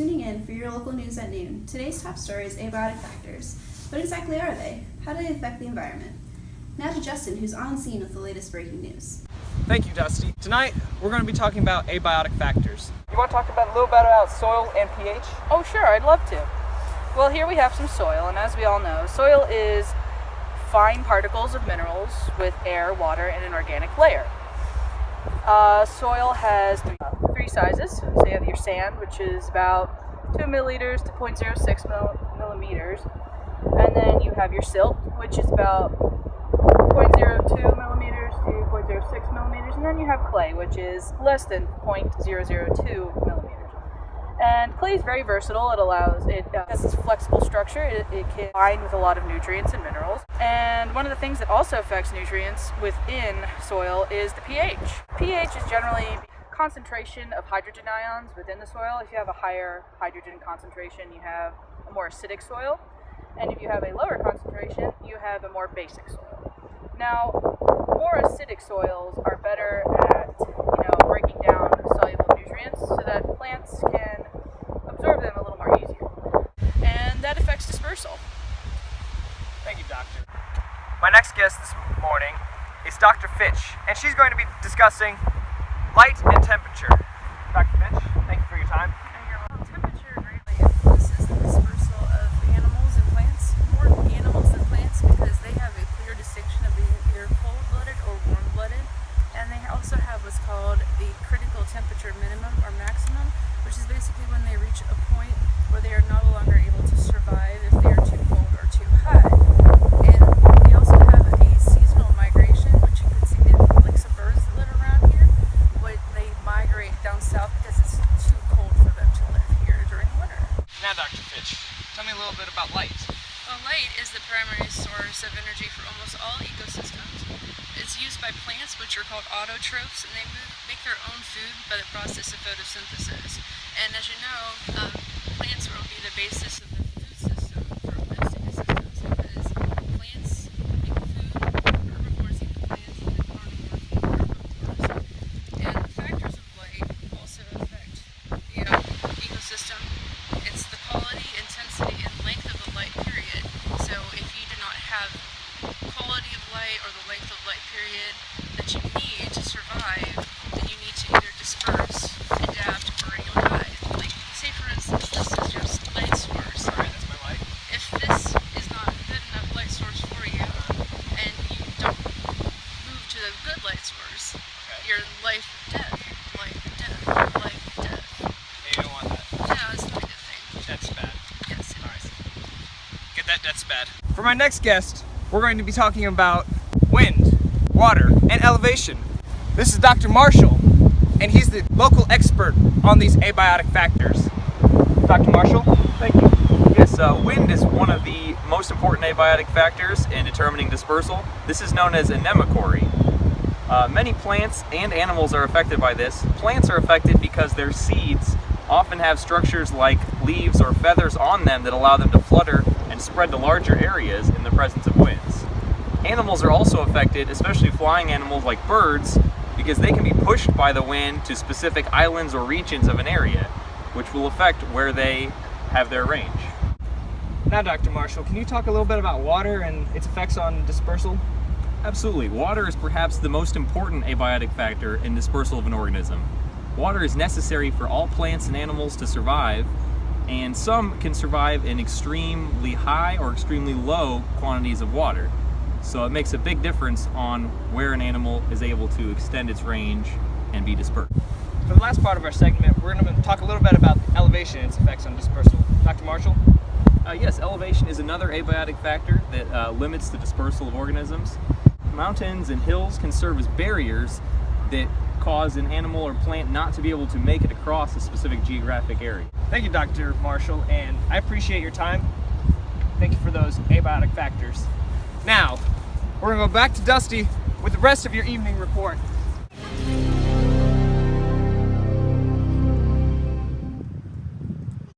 tuning in for your local news at noon. Today's top story is abiotic factors. What exactly are they? How do they affect the environment? Now to Justin, who's on scene with the latest breaking news. Thank you, Dusty. Tonight, we're going to be talking about abiotic factors. You want to talk about a little bit about soil and pH? Oh, sure, I'd love to. Well, here we have some soil, and as we all know, soil is fine particles of minerals with air, water, and an organic layer. Soil has three sizes. So you have your sand, which is about 2 milliliters to 0.06 millimeters. And then you have your silt, which is about 0.02 millimeters to 0.06 millimeters. And then you have clay, which is less than 0.002 millimeters. And clay is very versatile. It has this flexible structure. It can bind with a lot of nutrients and minerals. And one of the things that also affects nutrients within soil is the pH. pH is generally concentration of hydrogen ions within the soil. If you have a higher hydrogen concentration, you have a more acidic soil. And if you have a lower concentration, you have a more basic soil. Now, more acidic soils are better at, breaking down soluble nutrients so that plants can absorb them a little more easier. And that affects dispersal. Thank you, Doctor. My next guest this morning is Dr. Fitch, and she's going to be discussing light and temperature. Dr. Fitch, thank you for your time. Temperature greatly influences the dispersal of animals and plants, more animals than plants, because they have a clear distinction of being either cold-blooded or warm-blooded, and they also have what's called the critical temperature minimum or maximum, which is basically when they reach a point where they are no longer able to survive if they are too cold or too hot. And we also have a seasonal migration, which you could see like some birds that live around here. They migrate down south because it's too cold for them to live here during winter. Now, Dr. Fitch, tell me a little bit about light. Well, light is the primary source of energy for almost all ecosystems. It's used by plants, which are called autotrophs, and they make their own food by the process of photosynthesis. And as you know, plants will be the basis of the food system for most ecosystems, because plants make food, herbivores eat the plants, and carnivores eat herbivores. And the factors of light also affect the ecosystem. It's the quality, intensity, and length of the light period. So if you do not have quality of light or the length of light period that you need to survive, then you need to either disperse, adapt, or you'll die. Like, say for instance, this is your light source. Alright, that's my light. If this is not a good enough light source for you, and you don't move to the good light source, your life, death, life, death, life, death. Hey, you don't want that. No, it's not a good thing. That's bad. Yes, it is. Get that, that's bad. For my next guest, we're going to be talking about wind, water, and elevation. This is Dr. Marshall, and he's the local expert on these abiotic factors. Dr. Marshall? Thank you. Yes, wind is one of the most important abiotic factors in determining dispersal. This is known as anemochory. Many plants and animals are affected by this. Plants are affected because their seeds often have structures like leaves or feathers on them that allow them to flutter and spread to larger areas in the presence of winds. Animals are also affected, especially flying animals like birds, because they can be pushed by the wind to specific islands or regions of an area, which will affect where they have their range. Now, Dr. Marshall, can you talk a little bit about water and its effects on dispersal? Absolutely. Water is perhaps the most important abiotic factor in dispersal of an organism. Water is necessary for all plants and animals to survive, and some can survive in extremely high or extremely low quantities of water. So it makes a big difference on where an animal is able to extend its range and be dispersed. For the last part of our segment, we're going to talk a little bit about elevation and its effects on dispersal. Dr. Marshall? Yes, elevation is another abiotic factor that limits the dispersal of organisms. Mountains and hills can serve as barriers that cause an animal or plant not to be able to make it across a specific geographic area. Thank you, Dr. Marshall, and I appreciate your time. Thank you for those abiotic factors. Now, we're going to go back to Dusty with the rest of your evening report.